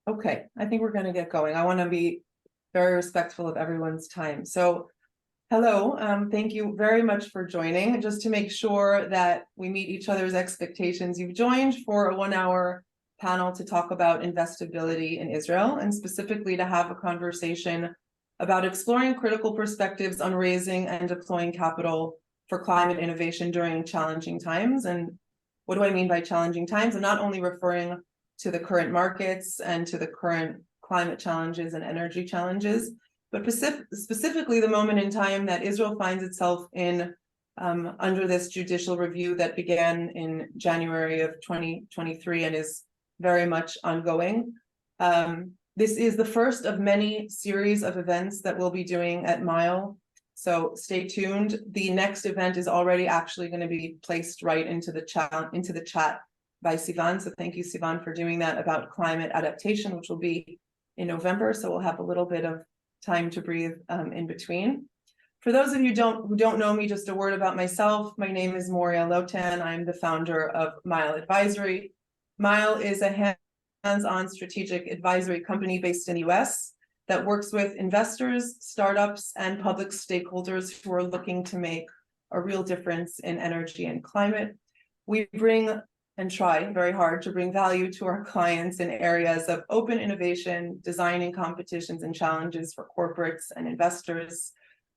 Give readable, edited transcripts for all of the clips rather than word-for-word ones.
Okay, I think we're going to get going. I want to be very respectful of everyone's time. So, hello, thank you very much for joining. Just to make sure that we meet each other's expectations, you've joined for a 1 hour panel to talk about investability in Israel, and specifically to have a conversation about exploring critical perspectives on raising and deploying capital for climate innovation during challenging times. And what do I mean by challenging times? I'm not only referring to the current markets and to the current climate challenges and energy challenges, but specifically the moment in time that Israel finds itself in under this judicial review that began in January of 2023 and is very much ongoing. This is the first of many series of events that we'll be doing at Mile. So stay tuned. The next event is already actually going to be placed right into the chat by Sivan. So thank you, Sivan, for doing that, about climate adaptation, which will be in November. So we'll have a little bit of time to breathe in between. For those of you who don't know me, just a word about myself. My name is Moria Lotan. I'm the founder of Mile Advisory. Mile is a hands-on strategic advisory company based in the US that works with investors, startups, and public stakeholders who are looking to make a real difference in energy and climate. We bring and try very hard to bring value to our clients in areas of open innovation, designing competitions and challenges for corporates and investors.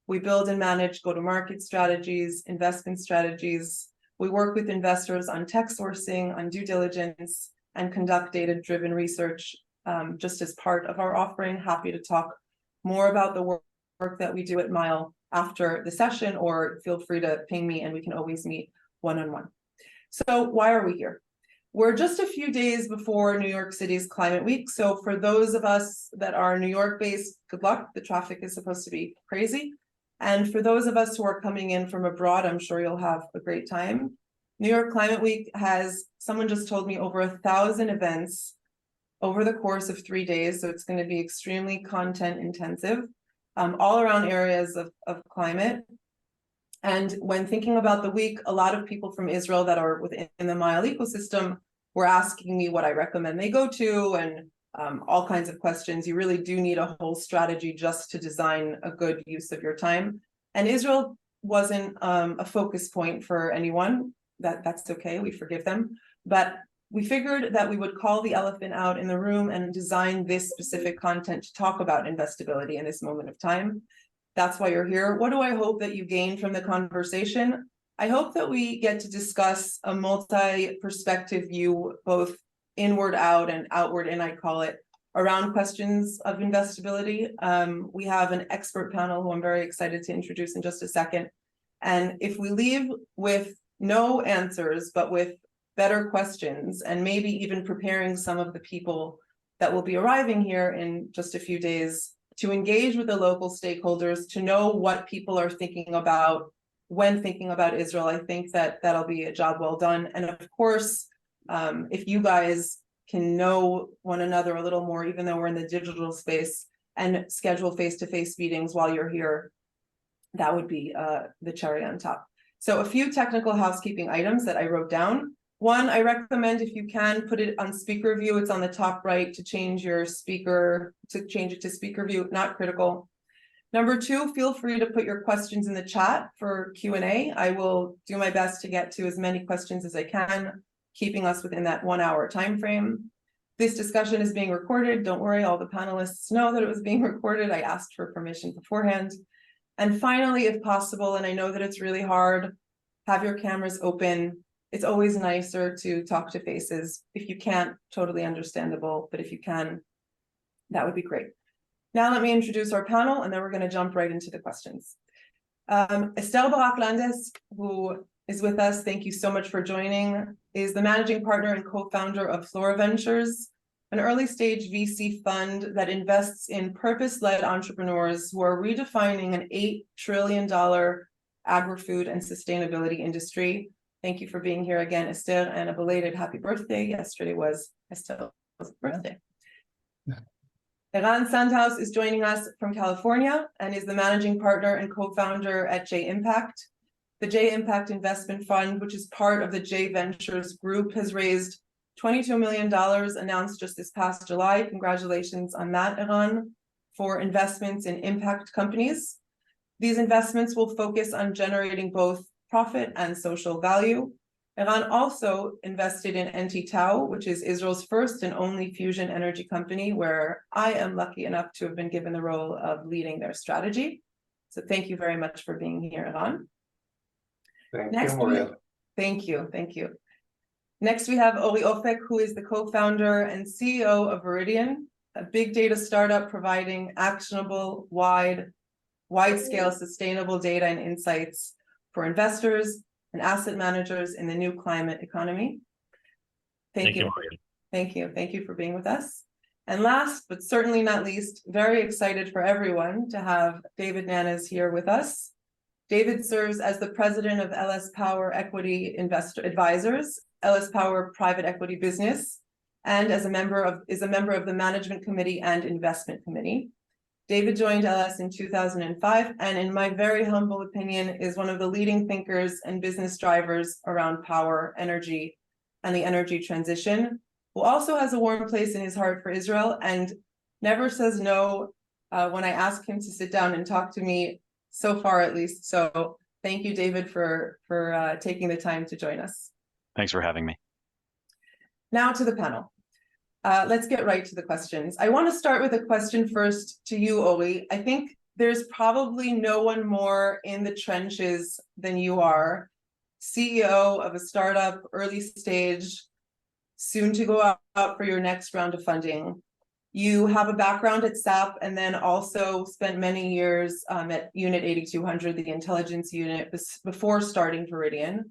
We build and manage go-to-market strategies, investment strategies. We work with investors on tech sourcing, on due diligence, and conduct data-driven research just as part of our offering. Happy to talk more about the work that we do at Mile after the session, or feel free to ping me and we can always meet one-on-one. So why are we here? We're just a few days before New York City's Climate Week. So for those of us that are New York-based, good luck. The traffic is supposed to be crazy. And for those of us who are coming in from abroad, I'm sure you'll have a great time. New York Climate Week has, someone just told me, over 1,000 events over the course of 3 days. So it's going to be extremely content intensive, all around areas of climate. And when thinking about the week, a lot of people from Israel that are within the Mile ecosystem were asking me what I recommend they go to, and all kinds of questions. You really do need a whole strategy just to design a good use of your time. And Israel wasn't a focus point for anyone. That's okay, we forgive them. But we figured that we would call the elephant out in the room and design this specific content to talk about investability in this moment of time. That's why you're here. What do I hope that you gain from the conversation? I hope that we get to discuss a multi-perspective view, both inward out and outward in, I call it, around questions of investability. We have an expert panel who I'm very excited to introduce in just a second. And if we leave with no answers, but with better questions, and maybe even preparing some of the people that will be arriving here in just a few days to engage with the local stakeholders, to know what people are thinking about when thinking about Israel, I think that that'll be a job well done. And of course, if you guys can know one another a little more, even though we're in the digital space, and schedule face-to-face meetings while you're here, that would be the cherry on top. So a few technical housekeeping items that I wrote down. One, I recommend, if you can, put it on speaker view. It's on the top right to change your speaker, to change it to speaker view, not critical. Number two, feel free to put your questions in the chat for Q&A. I will do my best to get to as many questions as I can, keeping us within that 1 hour time frame. This discussion is being recorded. Don't worry, all the panelists know that it was being recorded. I asked for permission beforehand. And finally, if possible, and I know that it's really hard, have your cameras open. It's always nicer to talk to faces. If you can't, totally understandable, but if you can, that would be great. Now let me introduce our panel, and then we're going to jump right into the questions. Esther Barak-Landes, who is with us, thank you so much for joining, is the managing partner and co-founder of Flora Ventures, an early-stage VC fund that invests in purpose-led entrepreneurs who are redefining an $8 trillion agri-food and sustainability industry. Thank you for being here again, Esther, and a belated happy birthday. Yesterday was Esther's birthday. Eran Sandhaus is joining us from California and is the managing partner and co-founder at J Impact. The J Impact Investment Fund, which is part of the J Ventures Group, has raised $22 million announced just this past July. Congratulations on that, Eran, for investments in impact companies. These investments will focus on generating both profit and social value. Eran also invested in NT Tau, which is Israel's first and only fusion energy company, where I am lucky enough to have been given the role of leading their strategy. So thank you very much for being here, Eran. Thank you, Moriel. Thank you. Next, we have Ori Ofek, who is the co-founder and CEO of Viridian, a big data startup providing actionable, wide-scale sustainable data and insights for investors and asset managers in the new climate economy. Thank you. Thank you for being with us. And last, but certainly not least, very excited for everyone to have David Nanas here with us. David serves as the president of LS Power Equity Investor Advisors, LS Power Private Equity Business, and is a member of the Management Committee and Investment Committee. David joined LS in 2005, and in my very humble opinion, is one of the leading thinkers and business drivers around power, energy, and the energy transition, who also has a warm place in his heart for Israel and never says no when I ask him to sit down and talk to me, so far at least. So thank you, David, for taking the time to join us. Thanks for having me. Now to the panel. Let's get right to the questions. I want to start with a question first to you, Ori. I think there's probably no one more in the trenches than you are. CEO of a startup, early stage, soon to go out for your next round of funding. You have a background at SAP and then also spent many years at Unit 8200, the intelligence unit, before starting Viridian.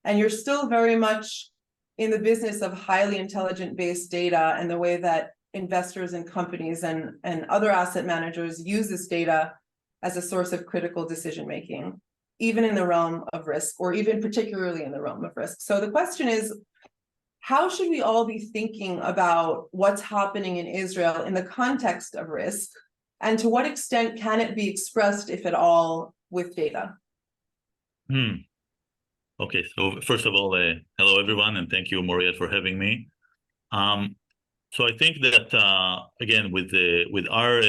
And you're still very much in the business of highly intelligent based data and the way that investors and companies and other asset managers use this data as a source of critical decision making, even in the realm of risk, or even particularly in the realm of risk. So the question is, how should we all be thinking about what's happening in Israel in the context of risk? And to what extent can it be expressed, if at all, with data? Okay, so first of all, hello everyone, and thank you, Moriel, for having me. So I think that, again, with our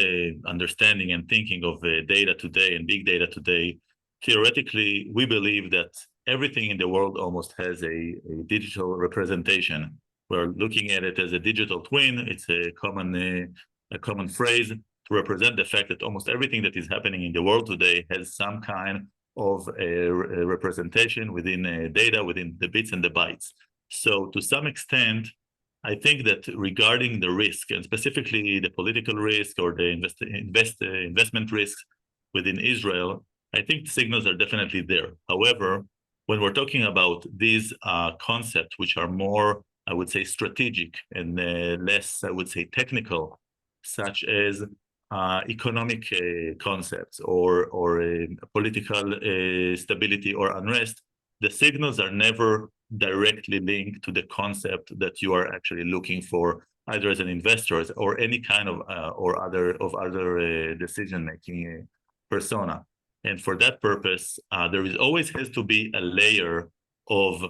understanding and thinking of data today and big data today, theoretically, we believe that everything in the world almost has a digital representation. We're looking at it as a digital twin. It's a common phrase to represent the fact that almost everything that is happening in the world today has some kind of a representation within data, within the bits and the bytes. So to some extent, I think that regarding the risk, and specifically the political risk or the investment risks within Israel, I think the signals are definitely there. However, when we're talking about these concepts, which are more, I would say, strategic and less, I would say, technical, such as economic concepts or political stability or unrest, the signals are never directly linked to the concept that you are actually looking for, either as an investor or any kind of other decision-making persona. And for that purpose, there is always has to be a layer of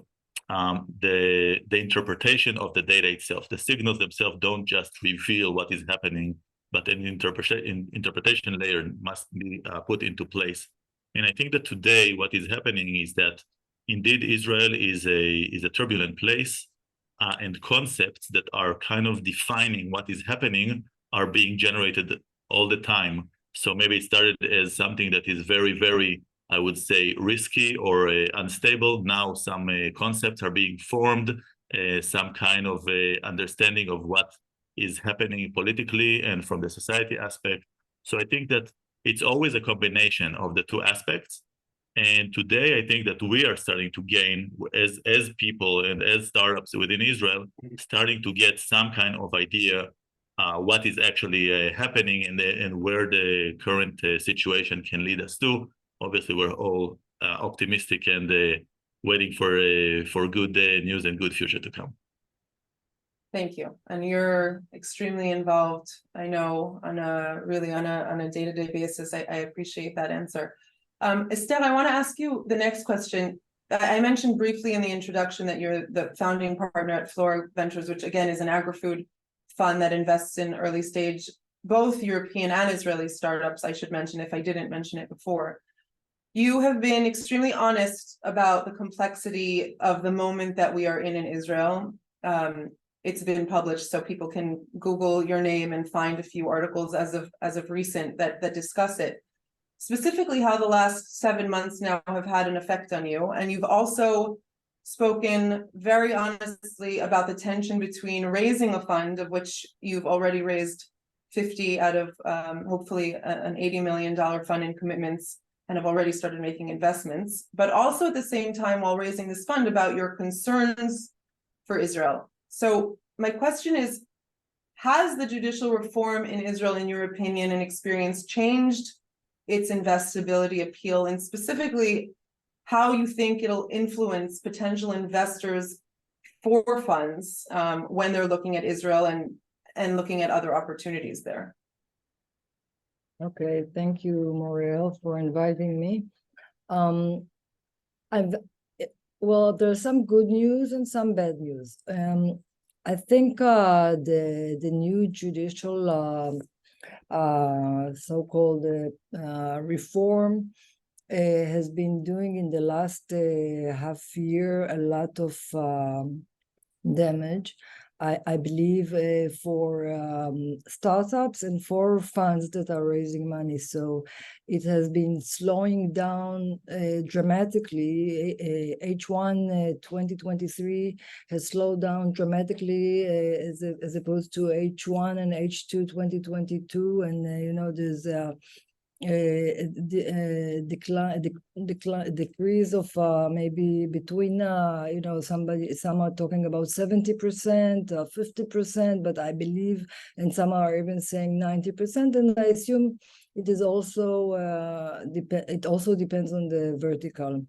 the interpretation of the data itself. The signals themselves don't just reveal what is happening, but an interpretation layer must be put into place. And I think that today what is happening is that indeed Israel is a turbulent place, and concepts that are kind of defining what is happening are being generated all the time. So maybe it started as something that is very, very, I would say, risky or unstable. Now some concepts are being formed, some kind of understanding of what is happening politically and from the society aspect. So I think that it's always a combination of the two aspects. And today, I think that we are starting to gain, as people and as startups within Israel, starting to get some kind of idea what is actually happening and where the current situation can lead us to. Obviously, we're all optimistic and waiting for good news and good future to come. Thank you. And you're extremely involved, I know, on a day-to-day basis. I appreciate that answer. Esther, I want to ask you the next question. I mentioned briefly in the introduction that you're the founding partner at Flora Ventures, which again is an agri-food fund that invests in early stage, both European and Israeli startups, I should mention if I didn't mention it before. You have been extremely honest about the complexity of the moment that we are in Israel. It's been published, so people can Google your name and find a few articles as of recent that discuss it. Specifically, how the last 7 months now have had an effect on you, and you've also spoken very honestly about the tension between raising a fund, of which you've already raised 50 out of hopefully an $80 million fund in commitments, and have already started making investments, but also at the same time while raising this fund about your concerns for Israel. So my question is, has the judicial reform in Israel, in your opinion and experience, changed its investability appeal, and specifically how you think it'll influence potential investors for funds when they're looking at Israel and looking at other opportunities there? Okay, thank you, Moriel, for inviting me. Well, there's some good news and some bad news. I think the new judicial so-called reform has been doing in the last half year a lot of damage. I believe for startups and for funds that are raising money. So it has been slowing down dramatically. H1 2023 has slowed down dramatically as opposed to H1 and H2 2022. And there's decrease of maybe between some are talking about 70% or 50%, but I believe, and some are even saying 90%, and I assume it is also it also depends on the vertical.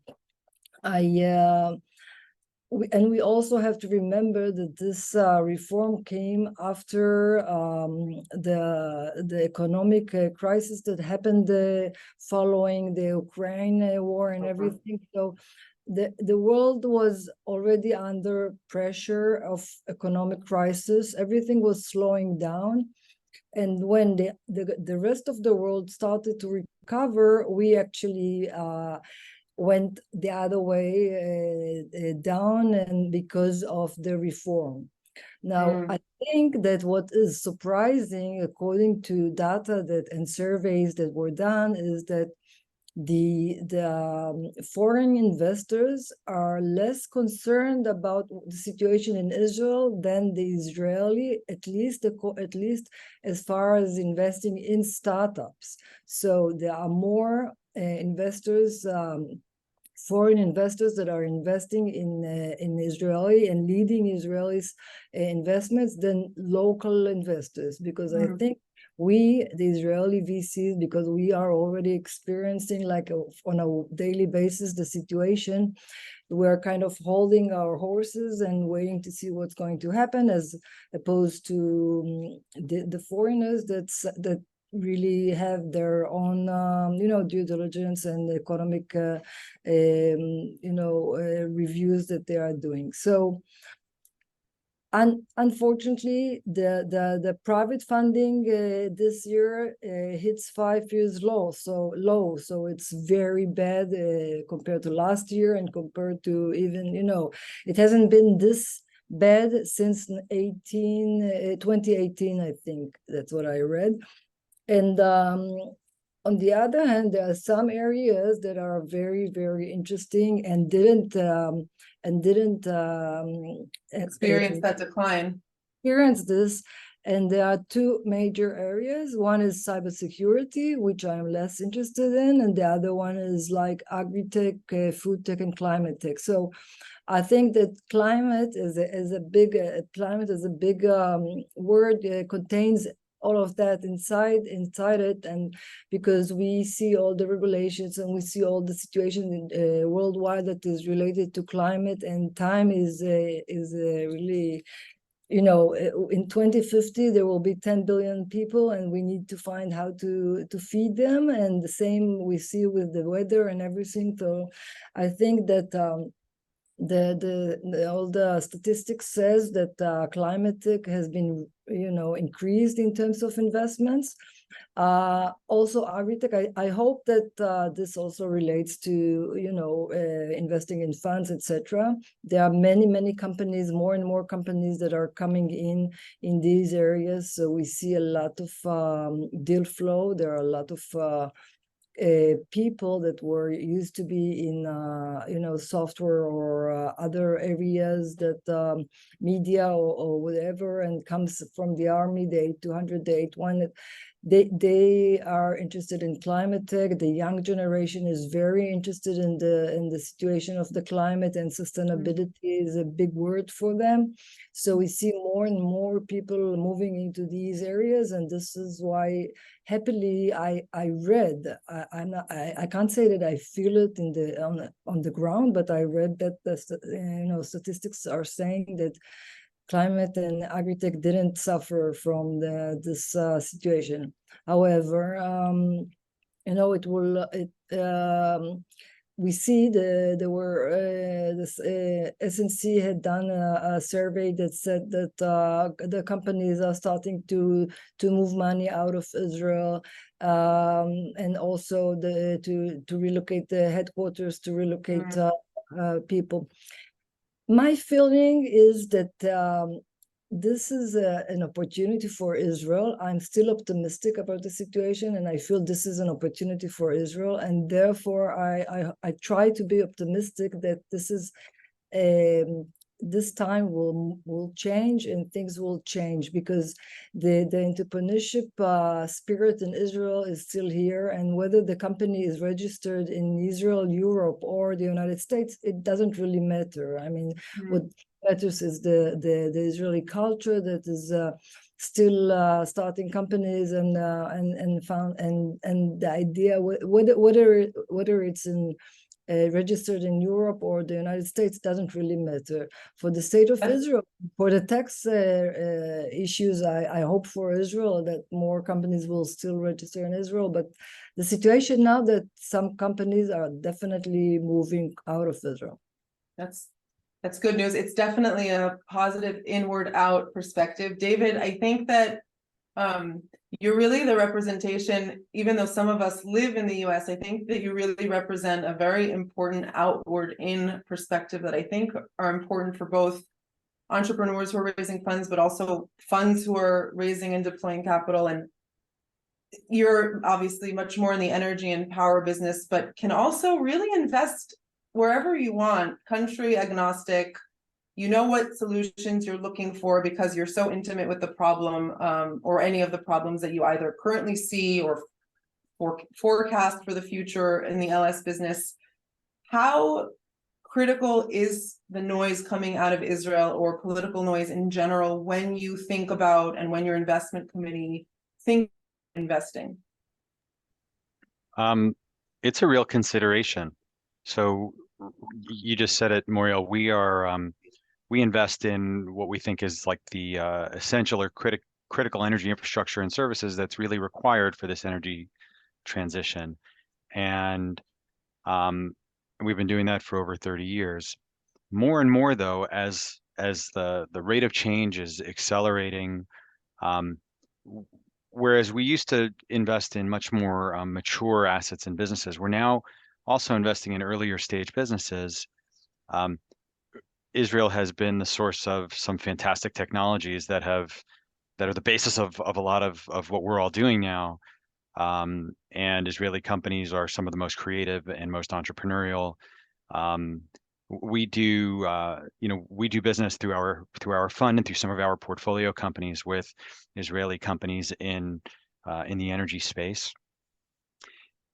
We also have to remember that this reform came after the economic crisis that happened following the Ukraine war and everything. So the world was already under pressure of economic crisis. Everything was slowing down. And when the rest of the world started to recover, we actually went the other way down, and because of the reform. Now, I think that what is surprising, according to data and surveys that were done, is that the foreign investors are less concerned about the situation in Israel than the Israeli, at least as far as investing in startups. So there are more investors, foreign investors that are investing in Israeli and leading Israelis investments than local investors, because I think we, the Israeli VCs, because we are already experiencing on a daily basis the situation, we're kind of holding our horses and waiting to see what's going to happen, as opposed to the foreigners that really have their own due diligence and economic reviews that they are doing. So unfortunately, the private funding this year hits 5 years low, so it's very bad compared to last year, and compared to even it hasn't been this bad since 2018, I think. That's what I read. And on the other hand, there are some areas that are very, very interesting and didn't experience that decline. Experience this, and there are two major areas. One is cybersecurity, which I'm less interested in, and the other one is like agri-tech, food tech, and climate tech. So I think that climate is a big word, contains all of that inside it, and because we see all the regulations and we see all the situation worldwide that is related to climate, and time is really you know, in 2050 there will be 10 billion people, and we need to find how to feed them. And the same we see with the weather and everything. So I think that all the statistics says that climate tech has been, you know, increased in terms of investments. Also agritech, I hope that this also relates to, you know, investing in funds, etc. There are many companies, more and more companies that are coming in these areas. So we see a lot of deal flow. There are a lot of people that were used to be in you know, software or other areas, that media or whatever, and comes from the army, the 8200, the 81. They are interested in climate tech. The young generation is very interested in the situation of the climate, and sustainability is a big word for them. So we see more and more people moving into these areas, and this is why happily I read, I can't say that I feel it on the ground, but I read that you know, statistics are saying that climate and agritech didn't suffer from this situation. However, you know, we see there were this SNC had done a survey that said that the companies are starting to move money out of Israel, and also to relocate the headquarters, to relocate people. My feeling is that this is an opportunity for Israel. I'm still optimistic about the situation, and I feel this is an opportunity for Israel, and therefore I try to be optimistic that this time will change and things will change, because the entrepreneurship spirit in Israel is still here, and whether the company is registered in Israel, Europe, or the United States, it doesn't really matter. I mean, what matters is the Israeli culture that is still starting companies and the idea, whether it's in registered in Europe or the United States, doesn't really matter. For the state of Israel, for the tax issues, I hope for Israel that more companies will still register in Israel. But the situation now that some companies are definitely moving out of Israel. That's good news. It's definitely a positive inward out perspective. David, I think that you're really the representation, even though some of us live in the US, I think that you really represent a very important outward in perspective that I think are important for both entrepreneurs who are raising funds, but also funds who are raising and deploying capital. And you're obviously much more in the energy and power business, but can also really invest wherever you want, country agnostic. You know what solutions you're looking for because you're so intimate with the problem, or any of the problems that you either currently see or forecast for the future in the LS business. How critical is the noise coming out of Israel, or political noise in general, when you think about, and when your investment committee think investing? It's a real consideration. So you just said it, Moriel. We invest in what we think is like the essential or critical energy infrastructure and services that's really required for this energy transition. And we've been doing that for over 30 years. More and more, though, as the rate of change is accelerating, whereas we used to invest in much more mature assets and businesses, we're now also investing in earlier stage businesses. Israel has been the source of some fantastic technologies that are the basis of a lot of what we're all doing now. And Israeli companies are some of the most creative and most entrepreneurial. We do business through our fund and through some of our portfolio companies with Israeli companies in the energy space.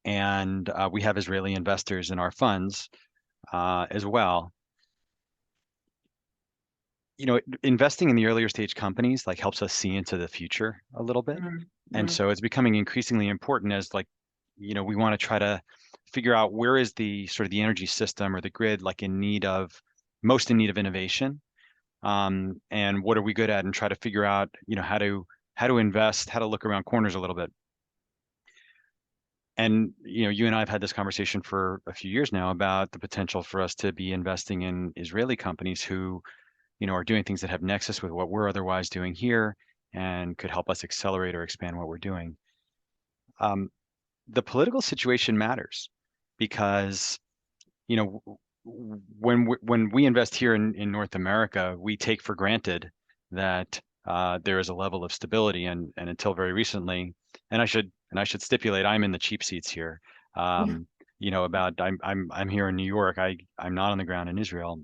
And we have Israeli investors in our funds as well. You know, investing in the earlier stage companies like helps us see into the future a little bit. And so it's becoming increasingly important as, like, you know, we want to try to figure out where is the sort of the energy system or the grid like most in need of innovation. and what are we good at, and try to figure out, how to invest, how to look around corners a little bit. And you and I have had this conversation for a few years now about the potential for us to be investing in Israeli companies who, are doing things that have nexus with what we're otherwise doing here and could help us accelerate or expand what we're doing. The political situation matters because, when we invest here in North America, we take for granted that there is a level of stability, and until very recently, and I should stipulate, I'm in the cheap seats here. I'm here in New York. I'm not on the ground in Israel,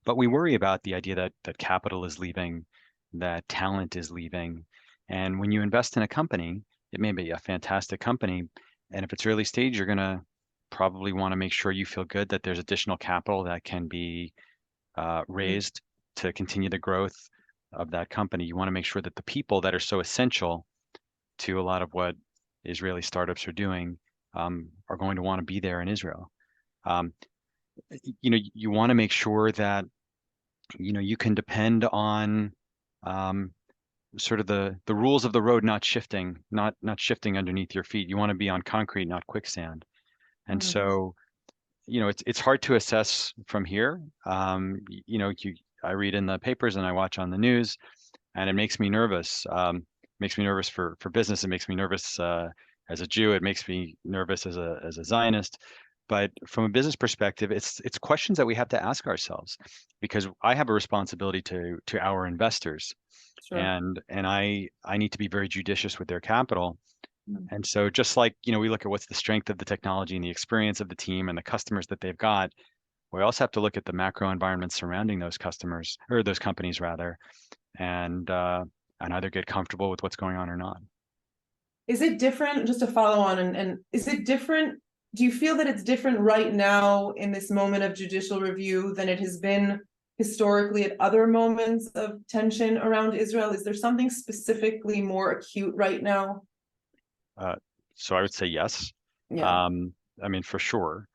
but we worry about the idea that capital is leaving, that talent is leaving, and when you invest in a company, it may be a fantastic company, and if it's early stage, you're gonna probably want to make sure you feel good that there's additional capital that can be raised to continue the growth of that company. You want to make sure that the people that are so essential to a lot of what Israeli startups are doing are going to want to be there in Israel. You want to make sure that you can depend on sort of the rules of the road not shifting underneath your feet. You want to be on concrete, not quicksand. And so, it's hard to assess from here. I read in the papers and I watch on the news, and it makes me nervous. Makes me nervous for business. It makes me nervous as a Jew. It makes me nervous as a Zionist. But from a business perspective, it's questions that we have to ask ourselves, because I have a responsibility to our investors, Sure. and I need to be very judicious with their capital. And so just like, we look at what's the strength of the technology and the experience of the team and the customers that they've got, we also have to look at the macro environment surrounding those customers, or those companies rather, and either get comfortable with what's going on or not. Is it different, just to follow on, and is it different? Do you feel that it's different right now in this moment of judicial review than it has been historically at other moments of tension around Israel? Is there something specifically more acute right now? So I would say yes. Yeah. For sure.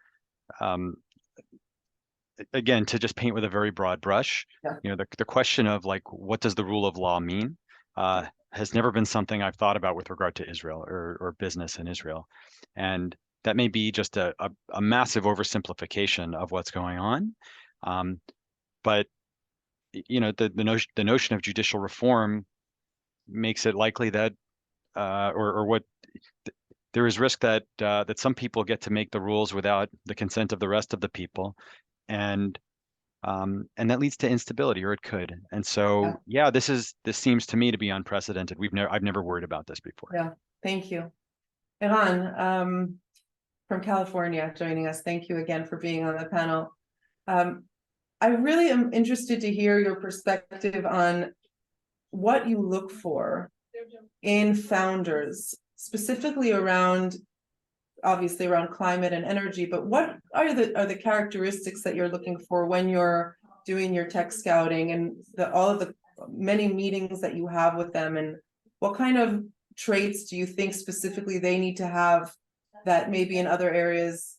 Again, to just paint with a very broad brush, Yeah. The question of what does the rule of law mean has never been something I've thought about with regard to Israel or business in Israel. And that may be just a massive oversimplification of what's going on. But the notion of judicial reform makes it likely that there is risk that some people get to make the rules without the consent of the rest of the people, and that leads to instability, or it could. And so, this seems to me to be unprecedented. I've never worried about this before. Yeah, thank you. Eran, from California, joining us. Thank you again for being on the panel. I really am interested to hear your perspective on what you look for in founders, specifically obviously around climate and energy, but what are the characteristics that you're looking for when you're doing your tech scouting, and all of the many meetings that you have with them, and what kind of traits do you think specifically they need to have that maybe in other areas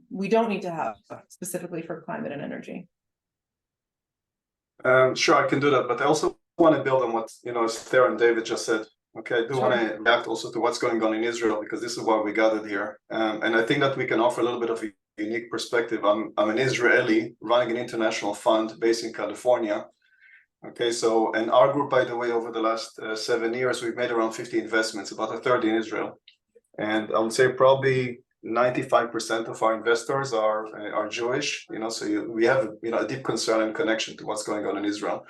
we don't need to have, specifically for climate and energy? Sure, I can do that, but I also want to build on what Esther and David just said. Okay, I do want to react also to what's going on in Israel, because this is why we gathered here, and I think that we can offer a little bit of a unique perspective. I'm an Israeli running an international fund based in California. Okay, so, and our group, by the way, over the last 7 years, we've made around 50 investments, about a third in Israel, and I would say probably 95% of our investors are Jewish. So we have a deep concern and connection to what's going on in Israel.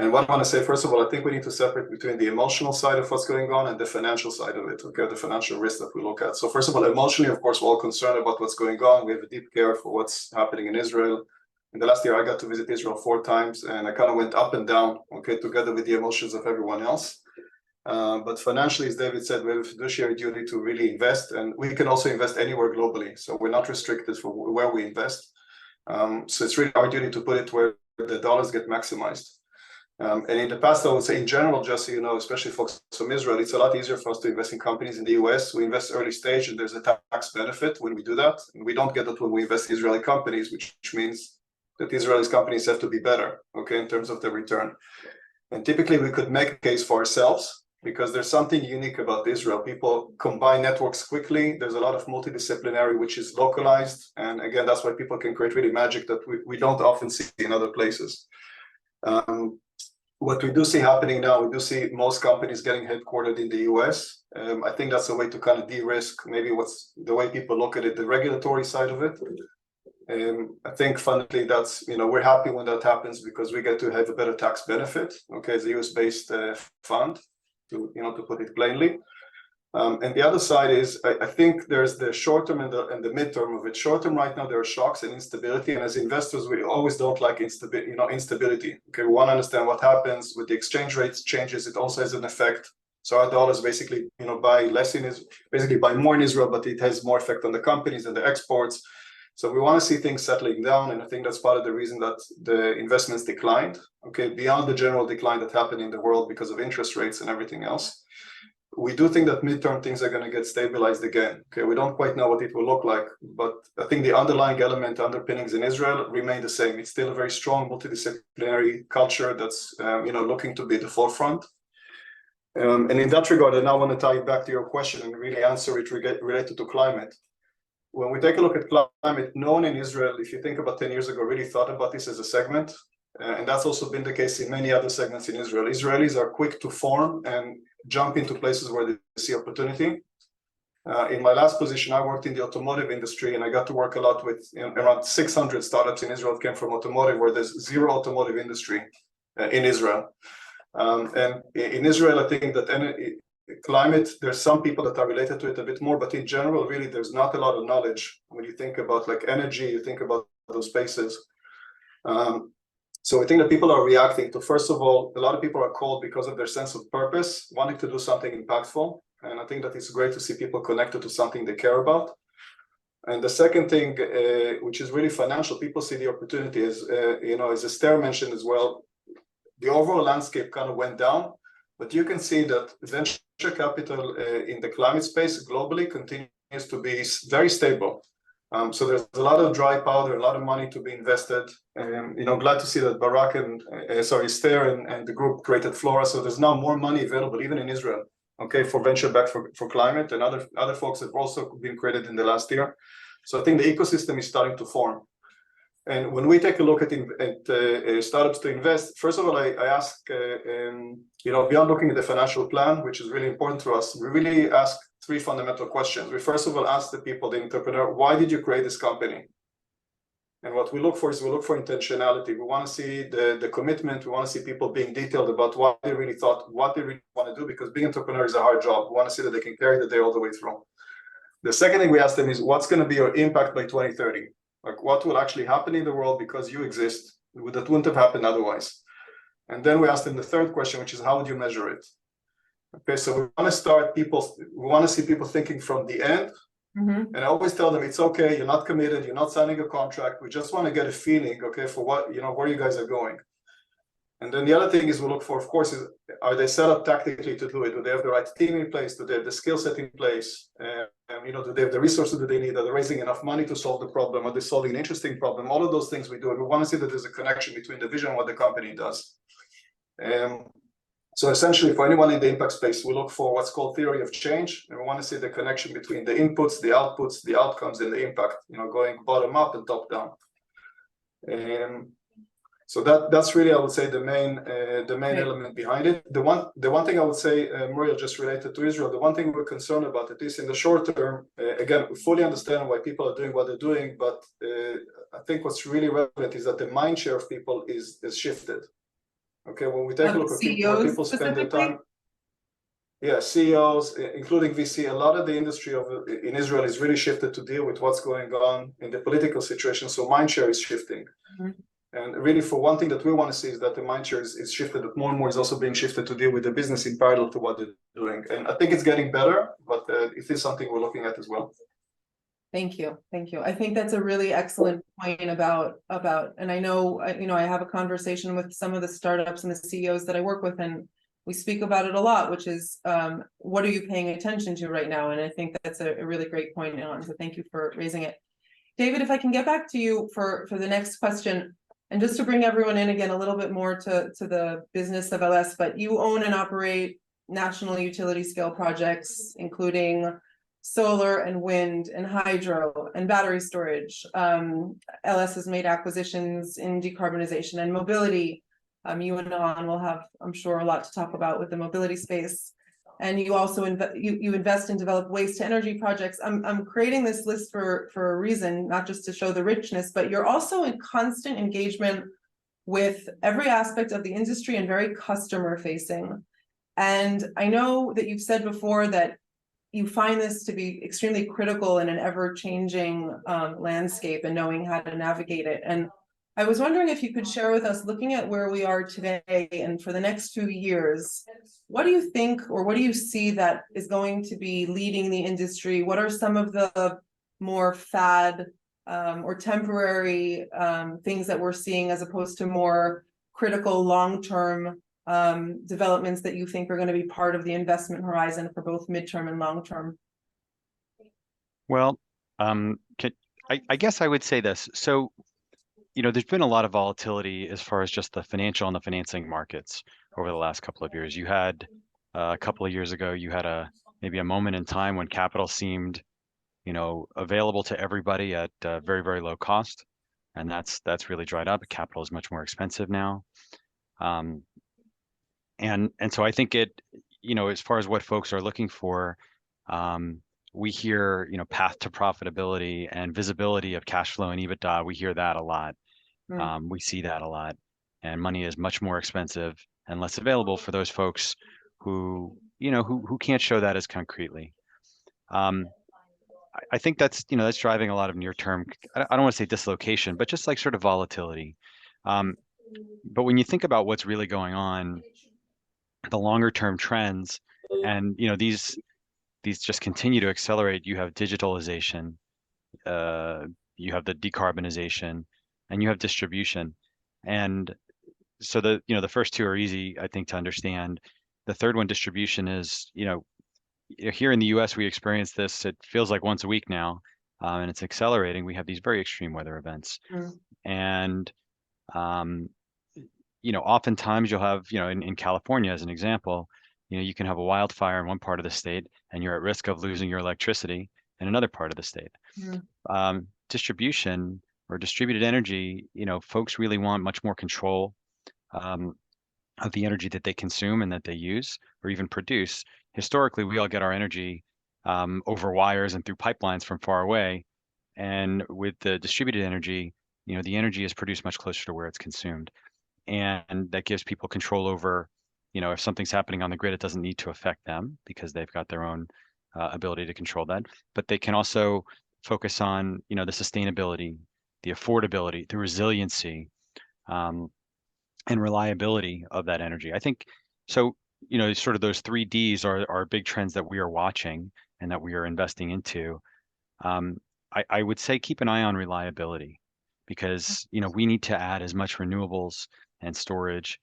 And what I want to say, first of all, I think we need to separate between the emotional side of what's going on and the financial side of it, okay, the financial risk that we look at. So first of all, emotionally, of course, we're all concerned about what's going on. We have a deep care for what's happening in Israel. In the last year, I got to visit Israel 4 times, and I kind of went up and down, okay, together with the emotions of everyone else. But financially, as David said, we have a fiduciary duty to really invest, and we can also invest anywhere globally. So we're not restricted for where we invest. So it's really our duty to put it where the dollars get maximized. And in the past, I would say in general, just so you know, especially folks from Israel, it's a lot easier for us to invest in companies in the US. We invest early stage, and there's a tax benefit when we do that. And we don't get that when we invest in Israeli companies, which means that Israeli companies have to be better, okay, in terms of the return. And typically we could make a case for ourselves because there's something unique about Israel. People combine networks quickly. There's a lot of multidisciplinary, which is localized. And again, that's why people can create really magic that we don't often see in other places. What we do see happening now, we do see most companies getting headquartered in the US. I think that's a way to kind of de-risk maybe what's the way people look at it, the regulatory side of it. I think fundamentally that's, we're happy when that happens because we get to have a better tax benefit, okay, as a US-based fund, to put it plainly. And the other side is, I think there's the short term and the midterm of it. Short term right now, there are shocks and instability. And as investors, we always don't like instability. Okay, we want to understand what happens with the exchange rates changes. It also has an effect. So our dollars basically, buy less basically buy more in Israel, but it has more effect on the companies and the exports. So we want to see things settling down. And I think that's part of the reason that the investments declined, okay, beyond the general decline that happened in the world because of interest rates and everything else. We do think that midterm things are going to get stabilized again. Okay, we don't quite know what it will look like, but I think the underlying element underpinnings in Israel remain the same. It's still a very strong multidisciplinary culture that's looking to be at the forefront. And in that regard, I now want to tie it back to your question and really answer it related to climate. When we take a look at climate, no one in Israel, if you think about 10 years ago, really thought about this as a segment. And that's also been the case in many other segments in Israel. Israelis are quick to form and jump into places where they see opportunity. In my last position, I worked in the automotive industry, and I got to work a lot with around 600 startups in Israel that came from automotive, where there's zero automotive industry in Israel. And in Israel, I think that climate, there's some people that are related to it a bit more, but in general, really, there's not a lot of knowledge when you think about like energy, you think about those spaces. So I think that people are reacting to, first of all, a lot of people are called because of their sense of purpose, wanting to do something impactful. And I think that it's great to see people connected to something they care about. And the second thing, which is really financial, people see the opportunity as, as Esther mentioned as well, the overall landscape kind of went down, but you can see that venture capital in the climate space globally continues to be very stable. So there's a lot of dry powder, a lot of money to be invested. Glad to see that Barak and Esther and the group created Flora. So there's now more money available, even in Israel, okay, for venture back for climate, and other folks have also been created in the last year. So I think the ecosystem is starting to form. And when we take a look at startups to invest, first of all, I ask, beyond looking at the financial plan, which is really important to us, we really ask three fundamental questions. We first of all ask the people, the entrepreneur, why did you create this company? And what we look for is intentionality. We want to see the commitment. We want to see people being detailed about what they really thought, what they really want to do, because being an entrepreneur is a hard job. We want to see that they can carry the day all the way through. The second thing we ask them is, what's going to be your impact by 2030? Like, what will actually happen in the world because you exist that wouldn't have happened otherwise? And then we ask them the third question, which is, how would you measure it? Okay, so we want to see people thinking from the end. Mm-hmm. And I always tell them, it's okay, you're not committed, you're not signing a contract. We just want to get a feeling, okay, for what, where you guys are going. And then the other thing is we look for, of course, is, are they set up tactically to do it? Do they have the right team in place? Do they have the skill set in place? Do they have the resources that they need? Are they raising enough money to solve the problem? Are they solving an interesting problem? All of those things we do. And we want to see that there's a connection between the vision and what the company does. So essentially, for anyone in the impact space, we look for what's called theory of change. And we want to see the connection between the inputs, the outputs, the outcomes, and the impact, going bottom up and top down. So that's really, I would say, the main element behind it. The one thing I would say, Muriel, just related to Israel, the one thing we're concerned about, at least in the short term, again, we fully understand why people are doing what they're doing, but I think what's really relevant is that the mind share of people is shifted. Okay, when we take a look at people spend their time. Yeah, CEOs, including VC, a lot of the industry in Israel is really shifted to deal with what's going on in the political situation. So mind share is shifting. Mm-hmm. And really, for one thing that we want to see is that the mind share is shifted, but more and more is also being shifted to deal with the business in parallel to what they're doing. And I think it's getting better, but it is something we're looking at as well. Thank you. I think that's a really excellent point about, and I know, I have a conversation with some of the startups and the CEOs that I work with, and we speak about it a lot, which is, what are you paying attention to right now? And I think that's a really great point, Alan. So thank you for raising it. David, if I can get back to you for the next question. And just to bring everyone in again, a little bit more to the business of LS, but you own and operate national utility scale projects, including solar and wind and hydro and battery storage. LS has made acquisitions in decarbonization and mobility. You and Han will have, I'm sure, a lot to talk about with the mobility space. And you also you invest in develop waste to energy projects. I'm creating this list for a reason, not just to show the richness, but you're also in constant engagement with every aspect of the industry and very customer facing. And I know that you've said before that you find this to be extremely critical in an ever-changing landscape and knowing how to navigate it. And I was wondering if you could share with us, looking at where we are today and for the next few years, what do you think, or what do you see that is going to be leading the industry? What are some of the more fad or temporary things that we're seeing, as opposed to more critical long-term developments that you think are going to be part of the investment horizon for both midterm and long term? Well, I guess I would say this. So, there's been a lot of volatility as far as just the financial and the financing markets over the last couple of years. You had a couple of years ago, you had maybe a moment in time when capital seemed, available to everybody at very, very low cost, and that's really dried up. Capital is much more expensive now. And so I think as far as what folks are looking for, we hear, path to profitability and visibility of cash flow and EBITDA. We hear that a lot. We see that a lot, and money is much more expensive and less available for those folks who can't show that as concretely. I think that's driving a lot of near term. I don't want to say dislocation, but just like sort of volatility. But when you think about what's really going on, the longer term trends, and these just continue to accelerate. You have digitalization, you have the decarbonization, and you have distribution. And so the first two are easy, I think, to understand. The third one, distribution, is here in the US we experience this, it feels like once a week now, and it's accelerating. We have these very extreme weather events. And oftentimes you'll have, in California, as an example, you can have a wildfire in one part of the state and you're at risk of losing your electricity in another part of the state. Distribution or distributed energy, folks really want much more control of the energy that they consume and that they use or even produce. Historically, we all get our energy over wires and through pipelines from far away. And with the distributed energy, the energy is produced much closer to where it's consumed. And that gives people control over, if something's happening on the grid, it doesn't need to affect them because they've got their own ability to control that. But they can also focus on, the sustainability, the affordability, the resiliency, and reliability of that energy. I think so. Sort of those 3 Ds are big trends that we are watching and that we are investing into. I would say keep an eye on reliability, because we need to add as much renewables and storage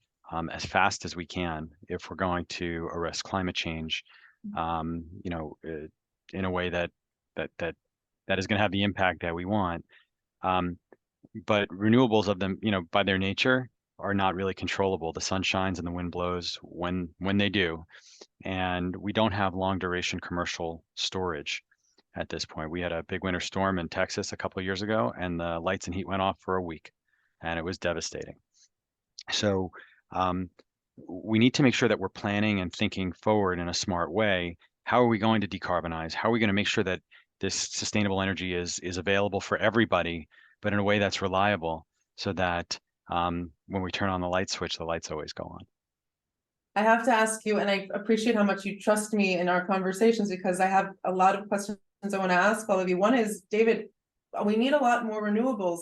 as fast as we can if we're going to arrest climate change, in a way that is going to have the impact that we want. But renewables of them, by their nature, are not really controllable. The sun shines and the wind blows when they do, and we don't have long duration commercial storage at this point. We had a big winter storm in Texas a couple of years ago, and the lights and heat went off for a week, and it was devastating. So we need to make sure that we're planning and thinking forward in a smart way. How are we going to decarbonize? How are we going to make sure that this sustainable energy is available for everybody, but in a way that's reliable, so that when we turn on the light switch, the lights always go on? I have to ask you, and I appreciate how much you trust me in our conversations, because I have a lot of questions I want to ask all of you. One is, David, we need a lot more renewables,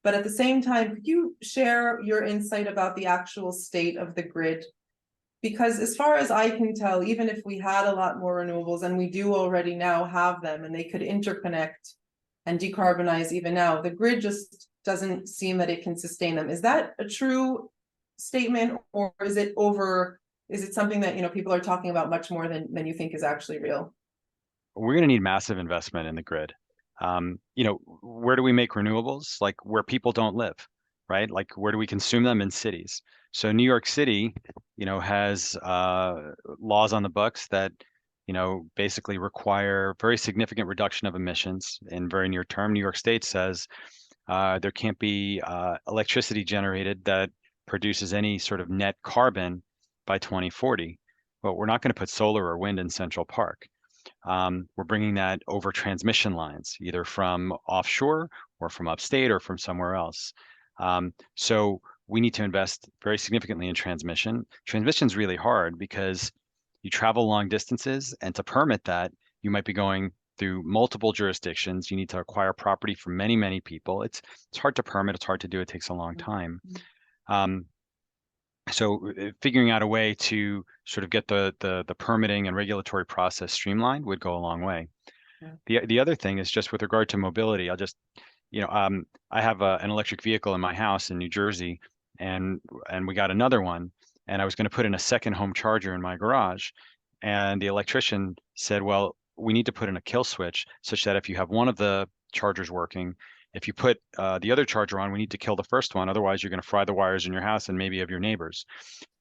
but at the same time, could you share your insight about the actual state of the grid? Because as far as I can tell, even if we had a lot more renewables, and we do already now have them, and they could interconnect and decarbonize even now, the grid just doesn't seem that it can sustain them. Is that a true statement, or is it something that people are talking about much more than you think is actually real? We're going to need massive investment in the grid. Where do we make renewables? Like where people don't live, right? Like where do we consume them? In cities. So New York City, has laws on the books that, basically require very significant reduction of emissions in very near term. New York State says there can't be electricity generated that produces any sort of net carbon by 2040. But we're not going to put solar or wind in Central Park. We're bringing that over transmission lines, either from offshore or from upstate or from somewhere else. So we need to invest very significantly in transmission. Transmission is really hard because you travel long distances, and to permit that, you might be going through multiple jurisdictions. You need to acquire property from many, many people. It's hard to permit. It's hard to do. It takes a long time. So figuring out a way to sort of get the permitting and regulatory process streamlined would go a long way. Yeah. The other thing is just with regard to mobility. I'll just, I have an electric vehicle in my house in New Jersey, and we got another one, and I was going to put in a second home charger in my garage, and the electrician said, well, we need to put in a kill switch such that if you have one of the chargers working, if you put the other charger on, we need to kill the first one. Otherwise, you're going to fry the wires in your house and maybe of your neighbors.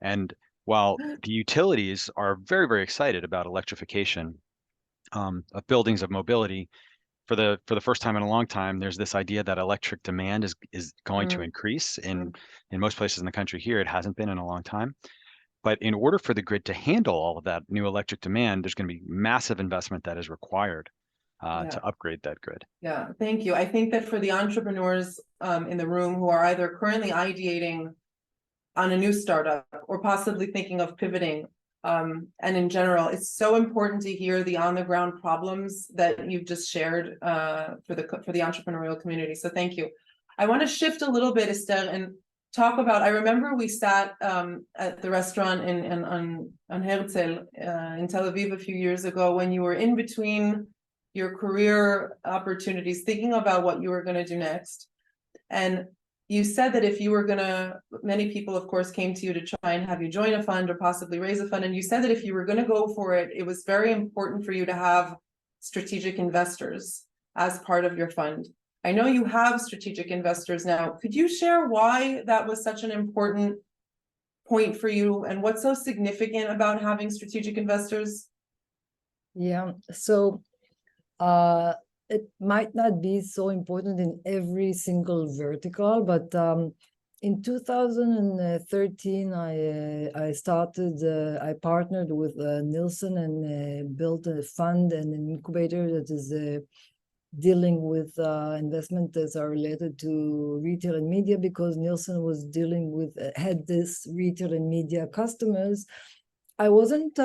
And while the utilities are very, very excited about electrification of buildings, of mobility, for the first time in a long time, there's this idea that electric demand is going to increase in most places in the country. Here, it hasn't been in a long time. But in order for the grid to handle all of that new electric demand, there's going to be massive investment that is required to upgrade that grid. Yeah, thank you. I think that for the entrepreneurs in the room who are either currently ideating on a new startup or possibly thinking of pivoting, and in general, it's so important to hear the on-the-ground problems that you've just shared for the entrepreneurial community. So thank you. I want to shift a little bit, Esther, and talk about. I remember we sat at the restaurant on Herzl in Tel Aviv a few years ago when you were in between your career opportunities, thinking about what you were going to do next. And you said that if you were many people, of course, came to you to try and have you join a fund or possibly raise a fund. And you said that if you were going to go for it, it was very important for you to have strategic investors as part of your fund. I know you have strategic investors now. Could you share why that was such an important point for you and what's so significant about having strategic investors? Yeah, so it might not be so important in every single vertical, but in 2013, I partnered with Nielsen and built a fund and an incubator that is dealing with investment that are related to retail and media, because Nielsen was dealing with, had this retail and media customers. I wasn't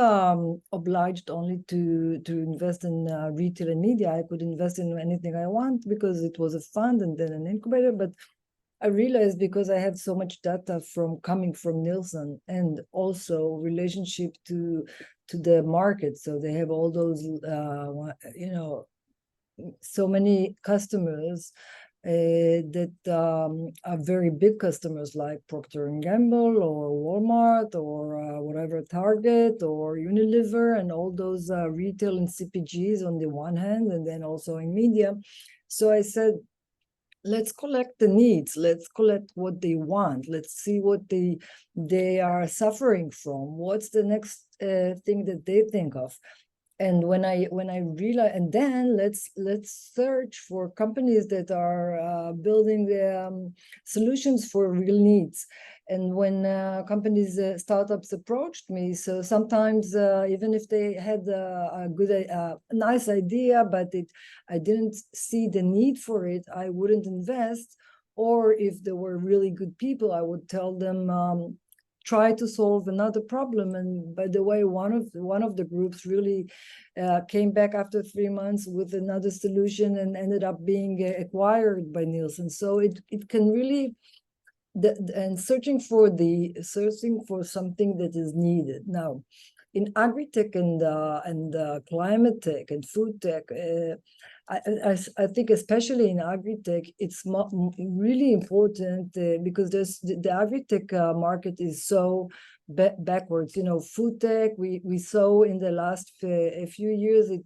obliged only to invest in retail and media. I could invest in anything I want because it was a fund and then an incubator. But I realized, because I had so much data coming from Nielsen and also relationship to the market, so they have all those so many customers that are very big customers like Procter & Gamble or Walmart or whatever, Target or Unilever, and all those retail and CPGs on the one hand, and then also in media. So I said, let's collect the needs. Let's collect what they want. Let's see what they are suffering from. What's the next thing that they think of? And when I realized, and then let's search for companies that are building solutions for real needs. And when companies, startups approached me, so sometimes even if they had a good, nice idea, but I didn't see the need for it, I wouldn't invest. Or if there were really good people, I would tell them, try to solve another problem. And by the way, one of the groups really came back after 3 months with another solution and ended up being acquired by Nielsen. So it can really, and searching for something that is needed. Now, in agri-tech and climate tech and food tech, I think especially in agri-tech, it's really important because the agri-tech market is so backwards. Food tech, we saw in the last a few years, it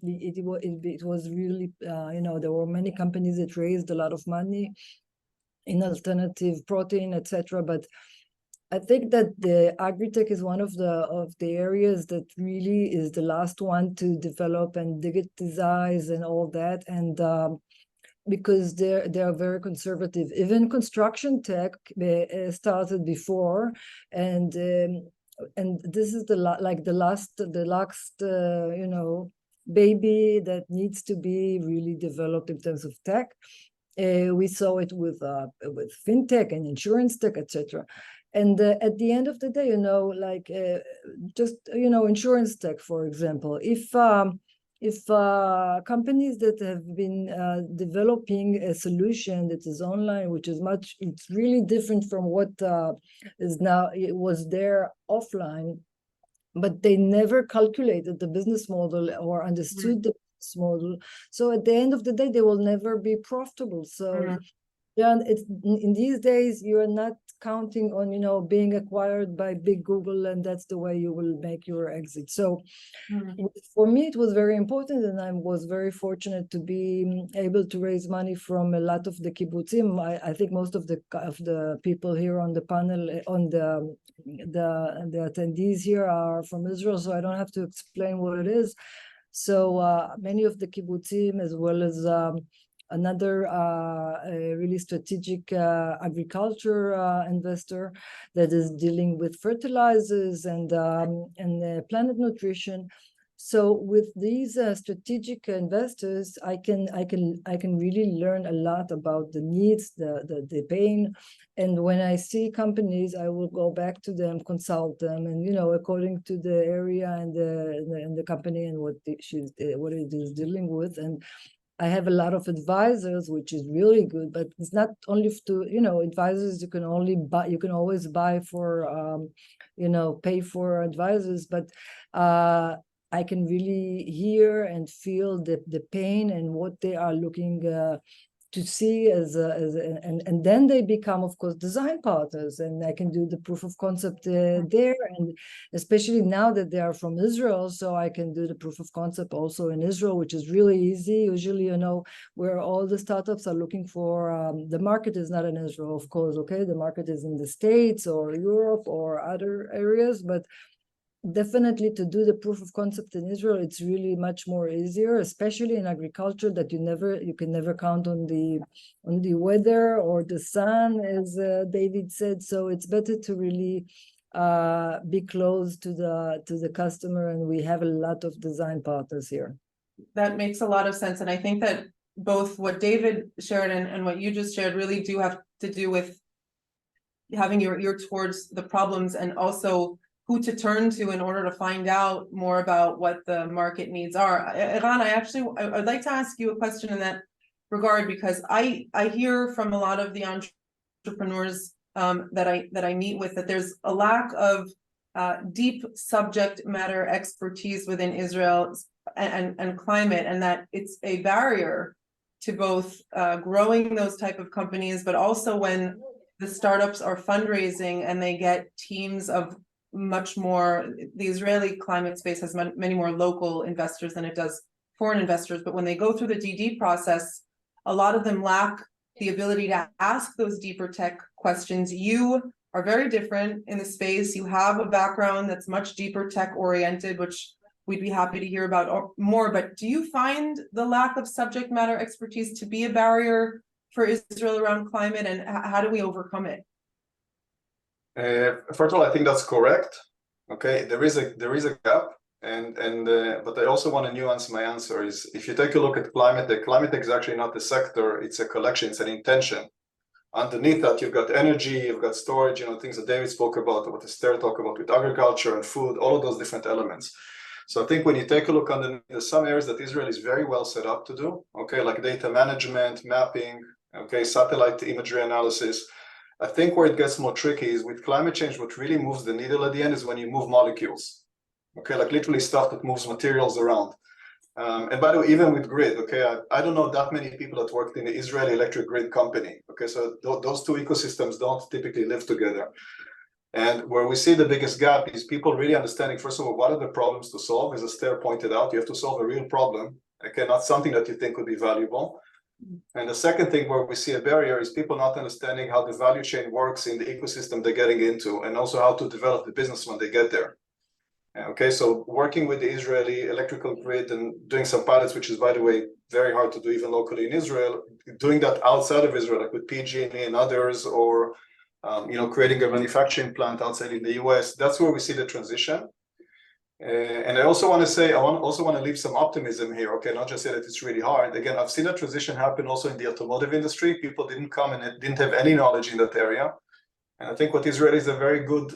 was really, there were many companies that raised a lot of money. in alternative protein, etc. But I think that the agri-tech is one of the areas that really is the last one to develop and digitize and all that, and because they are very conservative. Even construction tech started before, and this is the last baby that needs to be really developed in terms of tech. We saw it with fintech and insurance tech, etc. And at the end of the day, insurance tech, for example, if companies that have been developing a solution that is online, it's really different from what is now, it was there offline, but they never calculated the business model or understood the business model. So at the end of the day, they will never be profitable. So it's in these days, you are not counting on being acquired by big Google, and that's the way you will make your exit. So for me, it was very important, and I was very fortunate to be able to raise money from a lot of the kibbutzim. I think most of the people here on the panel, on the attendees here, are from Israel, so I don't have to explain what it is. So many of the kibbutzim, as well as another really strategic agriculture investor that is dealing with fertilizers and planet nutrition. So with these strategic investors, I can really learn a lot about the needs, the pain, and when I see companies, I will go back to them, consult them, and according to the area and the company and what it is dealing with. And I have a lot of advisors, which is really good, but it's not only advisors. You can always buy for, pay for advisors, but I can really hear and feel the pain and what they are looking to see and then they become, of course, design partners, and I can do the proof of concept there, and especially now that they are from Israel, so I can do the proof of concept also in Israel, which is really easy. Usually, where all the startups are looking for, the market is not in Israel, of course, okay? The market is in the States or Europe or other areas, but definitely to do the proof of concept in Israel, it's really much more easier, especially in agriculture, that you can never count on the weather or the sun, as David said. So it's better to really be close to the customer, and we have a lot of design partners here. That makes a lot of sense, and I think that both what David shared and what you just shared really do have to do with having your ear towards the problems, and also who to turn to in order to find out more about what the market needs are. Eran, I'd like to ask you a question in that regard, because I hear from a lot of the entrepreneurs that I meet with that there's a lack of deep subject matter expertise within Israel and climate, and that it's a barrier to both growing those type of companies, but also when the startups are fundraising and they get teams of much more. The Israeli climate space has many more local investors than it does foreign investors, but when they go through the DD process, a lot of them lack the ability to ask those deeper tech questions. You are very different in the space. You have a background that's much deeper tech oriented, which we'd be happy to hear about more, but do you find the lack of subject matter expertise to be a barrier for Israel around climate, and how do we overcome it? First of all, I think that's correct. Okay, there is a gap, but I also want to nuance my answer. Is if you take a look at climate, the climate is actually not a sector; it's a collection, it's an intention. Underneath that, you've got energy, you've got storage, things that David spoke about, what Esther talked about with agriculture and food, all of those different elements. So I think when you take a look underneath, there's some areas that Israel is very well set up to do. Okay, like data management, mapping, okay, satellite imagery analysis. I think where it gets more tricky is with climate change, what really moves the needle at the end is when you move molecules, okay, like literally stuff that moves materials around. And by the way, even with grid, okay, I don't know that many people that worked in the Israeli electric grid company, okay, so those two ecosystems don't typically live together. And where we see the biggest gap is people really understanding, first of all, what are the problems to solve? As Esther pointed out, you have to solve a real problem, okay, not something that you think would be valuable. And the second thing where we see a barrier is people not understanding how the value chain works in the ecosystem they're getting into, and also how to develop the business when they get there. Okay, so working with the Israeli electrical grid and doing some pilots, which is, by the way, very hard to do even locally in Israel, doing that outside of Israel, like with PG&E and others, or creating a manufacturing plant outside in the US, that's where we see the transition. And I also want to say, I also want to leave some optimism here, okay, not just say that it's really hard. Again, I've seen that transition happen also in the automotive industry. People didn't come and didn't have any knowledge in that area. And I think what Israelis are very good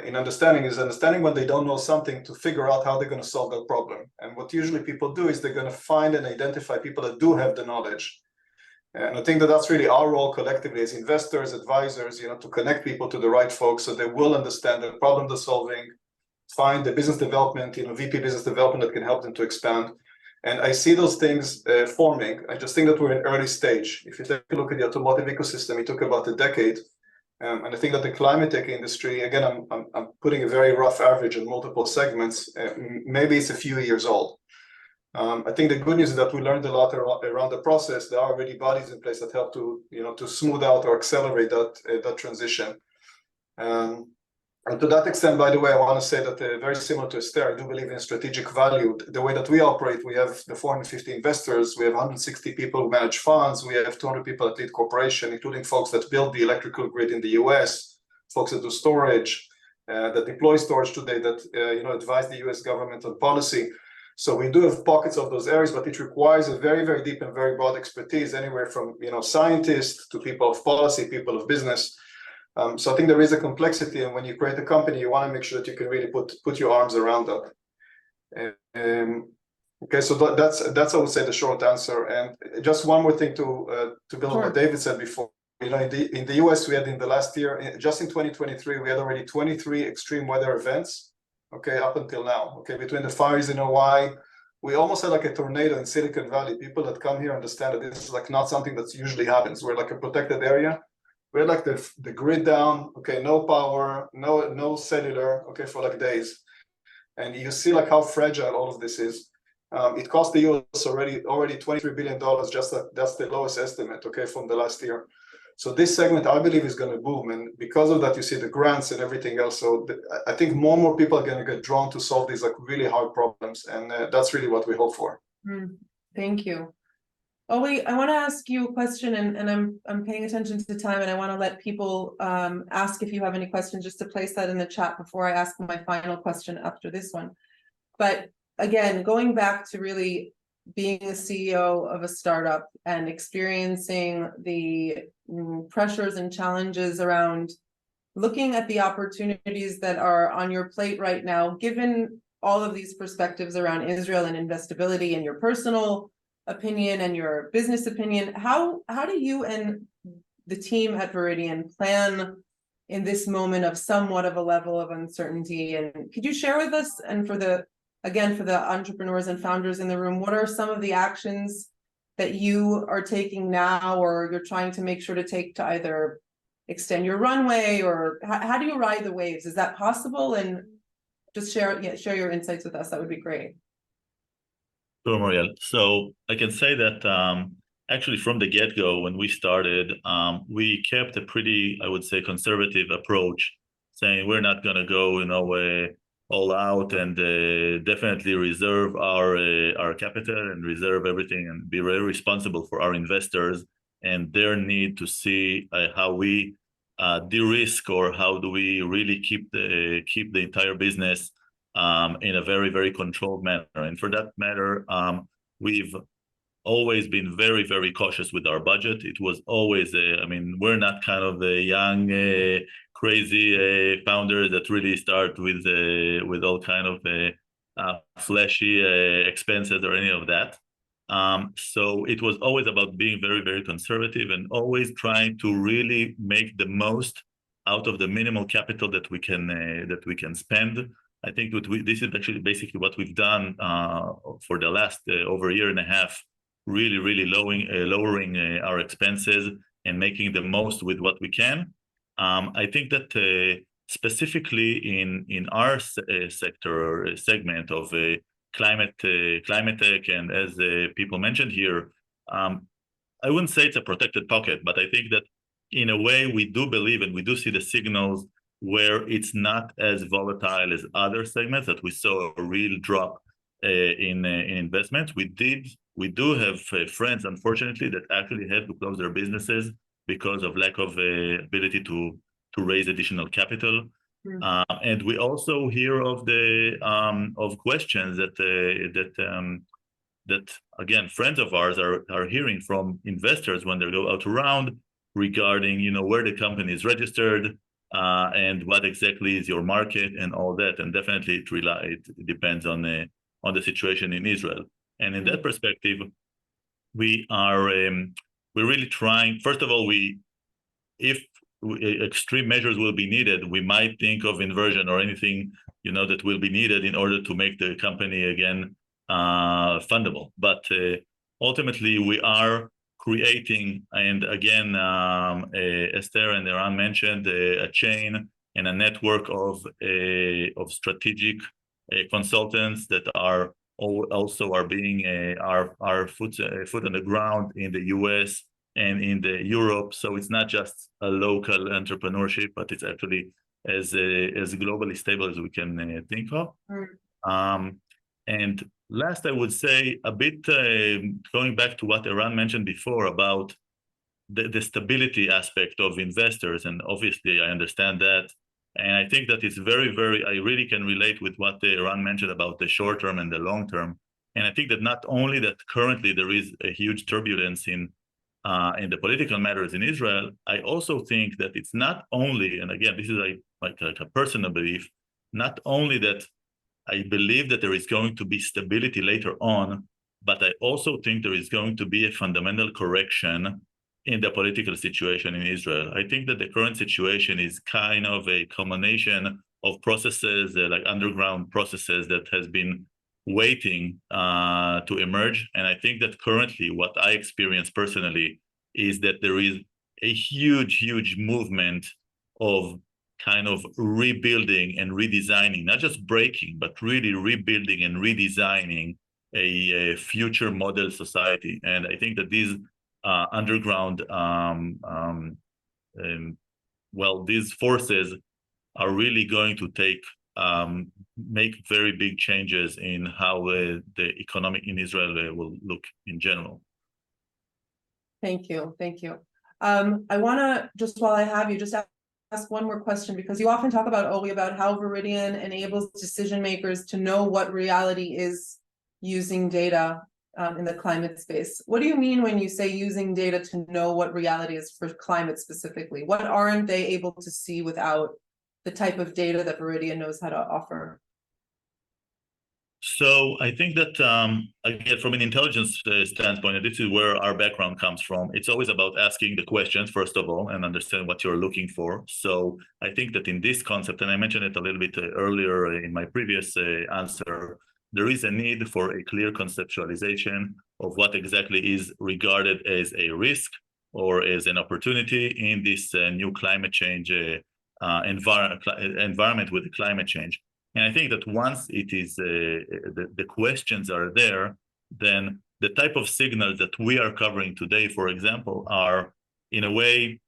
in understanding is understanding when they don't know something to figure out how they're going to solve that problem. And what usually people do is they're going to find and identify people that do have the knowledge. And I think that that's really our role collectively as investors, advisors, to connect people to the right folks so they will understand the problem they're solving, find the business development, VP business development that can help them to expand. And I see those things forming. I just think that we're in early stage. If you take a look at the automotive ecosystem, it took about a decade. And I think that the climate tech industry, again, I'm putting a very rough average in multiple segments. Maybe it's a few years old. I think the good news is that we learned a lot around the process. There are already bodies in place that help to, to smooth out or accelerate that transition. And to that extent, by the way, I want to say that very similar to Esther, I do believe in strategic value. The way that we operate, we have the 450 investors, we have 160 people who manage funds, we have 200 people that lead corporation, including folks that build the electrical grid in the US, folks that do storage, that deploy storage today, that advise the US government on policy. So we do have pockets of those areas, but it requires a very, very deep and very broad expertise, anywhere from scientists to people of policy, people of business. So I think there is a complexity, and when you create a company, you want to make sure that you can really put your arms around that. Okay, so that's I would say the short answer. And just one more thing to build on what David said before. In the US, we had in the last year, just in 2023, we had already 23 extreme weather events. Okay, up until now. Okay, between the fires in Hawaii, we almost had like a tornado in Silicon Valley. People that come here understand that this is like not something that usually happens. We're like a protected area. We had like the grid down, okay, no power, no cellular, okay, for like days. And you see like how fragile all of this is. It cost the US already $23 billion, just that's the lowest estimate, okay, from the last year. So this segment, I believe, is going to boom. And because of that, you see the grants and everything else. So I think more and more people are going to get drawn to solve these like really hard problems. And that's really what we hope for. Thank you. Oli, I want to ask you a question, and I'm paying attention to time, and I want to let people ask if you have any questions, just to place that in the chat before I ask my final question after this one. But again, going back to really being a CEO of a startup and experiencing the pressures and challenges around looking at the opportunities that are on your plate right now, given all of these perspectives around Israel and investability and your personal opinion and your business opinion, how do you and the team at Viridian plan in this moment of somewhat of a level of uncertainty? And could you share with us, and for the entrepreneurs and founders in the room, what are some of the actions that you are taking now, or you're trying to make sure to take, to either extend your runway, or how do you ride the waves? Is that possible? And just share your insights with us. That would be great. Sure, Moriel. So I can say that actually from the get-go, when we started, we kept a pretty, I would say, conservative approach, saying we're not going to go, all out, and definitely reserve our capital and reserve everything, and be very responsible for our investors and their need to see how we de-risk, or how do we really keep the entire business in a very, very controlled manner. And for that matter, we've always been very, very cautious with our budget. It was always, we're not kind of the young, crazy founder that really start with all kind of flashy expenses or any of that. So it was always about being very, very conservative, and always trying to really make the most out of the minimal capital that we can spend. I think this is actually basically what we've done for the last over a year and a half, really, really lowering our expenses and making the most with what we can. I think that specifically in our sector or segment of climate tech, and as people mentioned here, I wouldn't say it's a protected pocket, but I think that in a way we do believe and we do see the signals where it's not as volatile as other segments that we saw a real drop in investments. We do have friends, unfortunately, that actually had to close their businesses because of lack of ability to raise additional capital. And we also hear of the of questions that again friends of ours are hearing from investors when they go out around regarding where the company is registered and what exactly is your market and all that. And definitely it depends on the situation in Israel. And in that perspective, we're really trying. First of all, if extreme measures will be needed, we might think of inversion or anything that will be needed in order to make the company again fundable. But ultimately, we are creating, and again, Esther and Eran mentioned a chain and a network of strategic consultants that are also being our foot on the ground in the US and in the Europe. So it's not just a local entrepreneurship, but it's actually as globally stable as we can think of. And last, I would say a bit going back to what Eran mentioned before about the stability aspect of investors. And obviously, I understand that. And I think that it's very, very, I really can relate with what Eran mentioned about the short term and the long term. And I think that not only that currently there is a huge turbulence in the political matters in Israel, I also think that it's not only, and again, this is like a personal belief, not only that I believe that there is going to be stability later on, but I also think there is going to be a fundamental correction in the political situation in Israel. I think that the current situation is kind of a combination of processes, like underground processes that has been waiting to emerge. And I think that currently what I experience personally is that there is a huge movement of kind of rebuilding and redesigning, not just breaking, but really rebuilding and redesigning a future model society. And I think that these underground, these forces are really going to make very big changes in how the economic in Israel will look in general. Thank you. I want to, just while I have you, just ask one more question, because you often talk about how Viridian enables decision makers to know what reality is using data in the climate space. What do you mean when you say using data to know what reality is for climate specifically? What aren't they able to see without the type of data that Viridian knows how to offer? So I think that, again, from an intelligence standpoint, and this is where our background comes from, it's always about asking the questions, first of all, and understand what you're looking for. So I think that in this concept, and I mentioned it a little bit earlier in my previous answer, there is a need for a clear conceptualization of what exactly is regarded as a risk or as an opportunity in this new climate change environment with the climate change. And I think that once it is the questions are there, then the type of signals that we are covering today, for example, are in a way,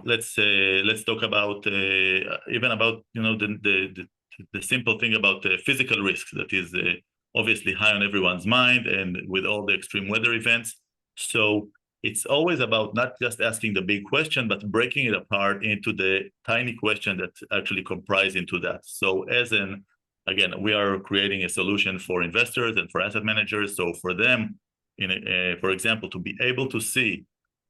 let's talk about even about the simple thing about physical risks that is obviously high on everyone's mind, and with all the extreme weather events. So it's always about not just asking the big question, but breaking it apart into the tiny question that actually comprise into that. So again, we are creating a solution for investors and for asset managers. So for them, for example, to be able to see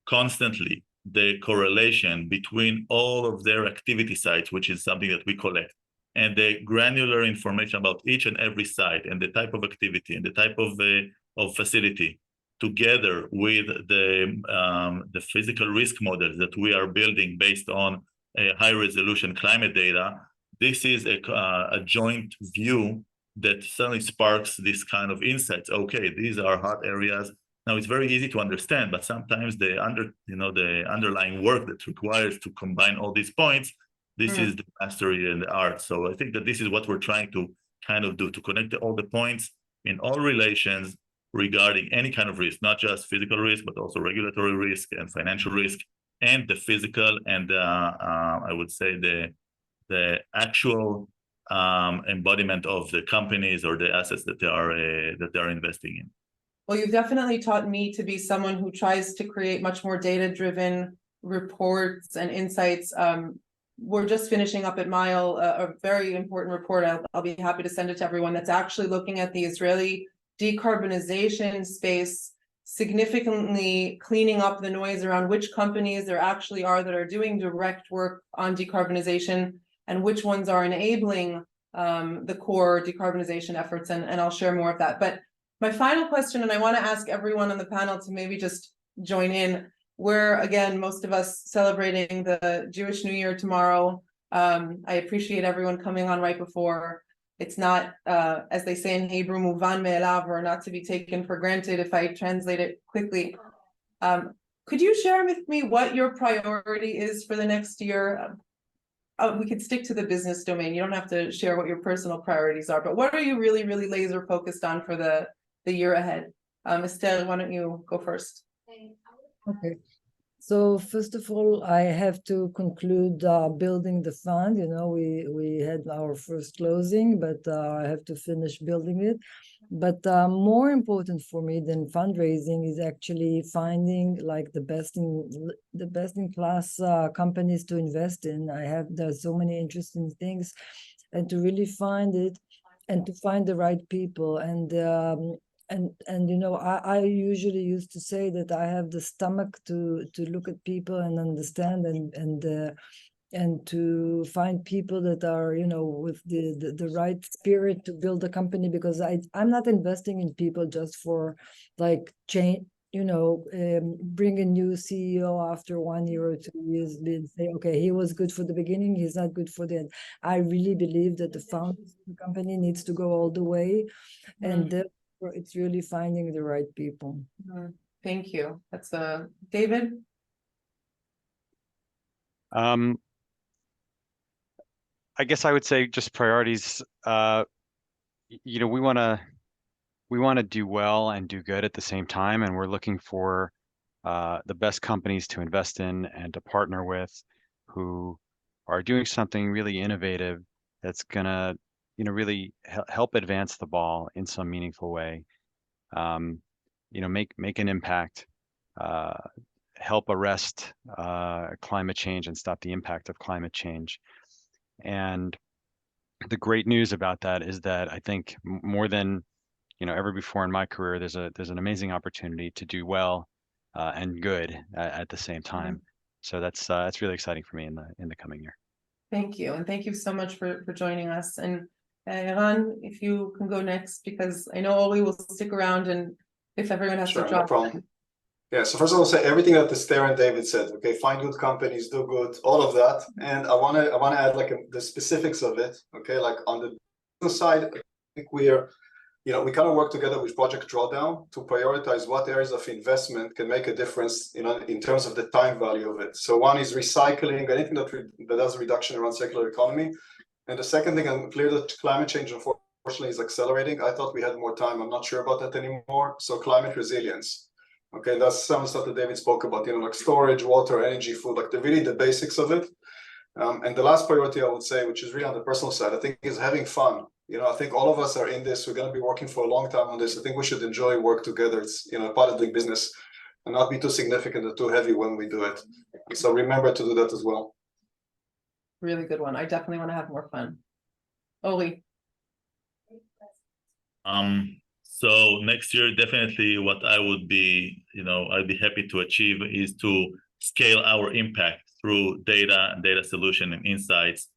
constantly the correlation between all of their activity sites, which is something that we collect, and the granular information about each and every site and the type of activity and the type of facility, together with the physical risk models that we are building based on high resolution climate data, this is a joint view that suddenly sparks this kind of insights. Okay, these are hot areas. Now it's very easy to understand, but sometimes the underlying work that requires to combine all these points, this is the mastery and the art. So I think that this is what we're trying to kind of do, to connect all the points in all relations regarding any kind of risk, not just physical risk, but also regulatory risk and financial risk, and the physical and I would say the actual embodiment of the companies or the assets that they are investing in. Well, you've definitely taught me to be someone who tries to create much more data-driven reports and insights. We're just finishing up at Mile a very important report. I'll be happy to send it to everyone, that's actually looking at the Israeli decarbonization space, significantly cleaning up the noise around which companies there actually are that are doing direct work on decarbonization and which ones are enabling the core decarbonization efforts. And I'll share more of that. But my final question, and I want to ask everyone on the panel to maybe just join in. We're, again, most of us celebrating the Jewish New Year tomorrow. I appreciate everyone coming on right before. It's not, as they say in Hebrew, muvan me'elav, or not to be taken for granted if I translate it quickly. Could you share with me what your priority is for the next year? We could stick to the business domain. You don't have to share what your personal priorities are, but what are you really, really laser focused on for the year ahead? Esther, why don't you go first? Okay. So first of all, I have to conclude building the fund. You know, we had our first closing, but I have to finish building it. But more important for me than fundraising is actually finding like the best in class companies to invest in. There's so many interesting things, and to really find it, and to find the right people. And you know, I usually used to say that I have the stomach to look at people and understand and to find people that are, you know, with the right spirit to build a company, because I'm not investing in people just for like change, you know, bring a new CEO after 1 year or 2 years and say, okay, he was good for the beginning, he's not good for the end. I really believe that the founder of the company needs to go all the way, and it's really finding the right people. Thank you. That's David. I guess I would say just priorities. You know, we want to do well and do good at the same time, and we're looking for the best companies to invest in and to partner with, who are doing something really innovative that's gonna, you know, really help advance the ball in some meaningful way. You know, make an impact, help arrest climate change and stop the impact of climate change. And the great news about that is that I think more than, you know, ever before in my career, there's an amazing opportunity to do well and good at the same time. So that's really exciting for me in the coming year. Thank you, and thank you so much for joining us. And Eran, if you can go next, because I know Oli will stick around, and if everyone has Sure, to drop. no problem. Yeah, so first of all, say everything that Esther and David said. Okay, find good companies, do good, all of that. And I wanna add like the specifics of it. Okay, like on the business side, I think we kind of work together with Project Drawdown to prioritize what areas of investment can make a difference, you know, in terms of the time value of it. So one is recycling, anything that does a reduction around circular economy. And the second thing, I'm clear that climate change, unfortunately, is accelerating. I thought we had more time. I'm not sure about that anymore. So climate resilience. Okay, that's some stuff that David spoke about, you know, like storage, water, energy, food, like the basics of it. And the last priority I would say, which is really on the personal side, I think is having fun. You know, I think all of us are in this. We're going to be working for a long time on this. I think we should enjoy work together. It's, you know, part of doing business, and not be too significant or too heavy when we do it. So remember to do that as well. Really good one. I definitely want to have more fun. Oli. So next year, definitely what I would be, you know, I'd be happy to achieve is to scale our impact through data and data solution and insights.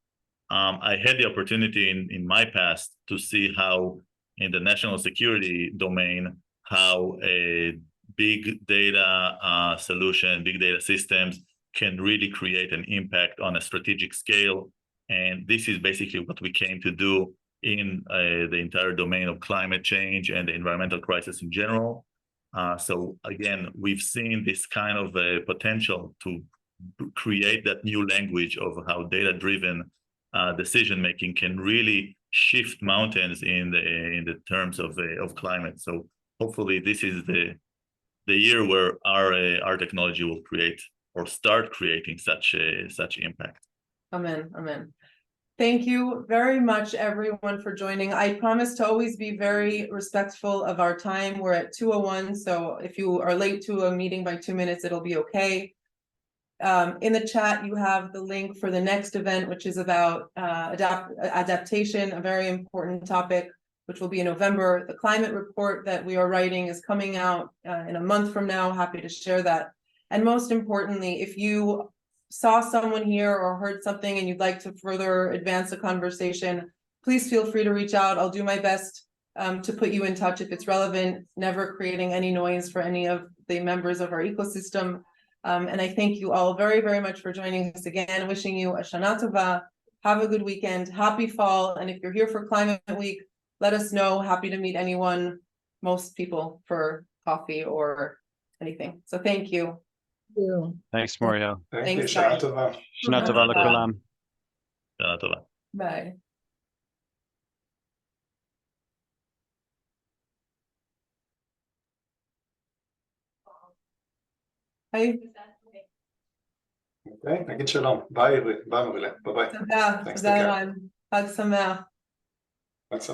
I had the opportunity in my past to see how in the national security domain, how a big data solution, big data systems can really create an impact on a strategic scale. And this is basically what we came to do in the entire domain of climate change and the environmental crisis in general. So again, we've seen this kind of potential to create that new language of how data-driven decision-making can really shift mountains in the terms of climate. So hopefully this is the year where our technology will create or start creating such impact. Amen, amen. Thank you very much, everyone, for joining. I promise to always be very respectful of our time. We're at 2:01, so if you are late to a meeting by 2 minutes, it'll be okay. In the chat, you have the link for the next event, which is about adaptation, a very important topic, which will be in November. The climate report that we are writing is coming out in a month from now. Happy to share that. And most importantly, if you saw someone here or heard something and you'd like to further advance the conversation, please feel free to reach out. I'll do my best to put you in touch if it's relevant, never creating any noise for any of the members of our ecosystem. And I thank you all very, very much for joining us again, wishing you a Shana Tova. Have a good weekend, happy fall. And if you're here for Climate Week, let us know. Happy to meet anyone, most people, for coffee or anything. So thank you. Thanks, Moriel. Thank Thanks, you. Shana guys. Tova. Shana Tova לכולם. Shana tova. Bye. היי, אוקיי, נגיד שלום. ביי, ביי מורילה. ביי ביי. תודה, Thanks, תודה take care. ערן, חג שמח. חג שמח.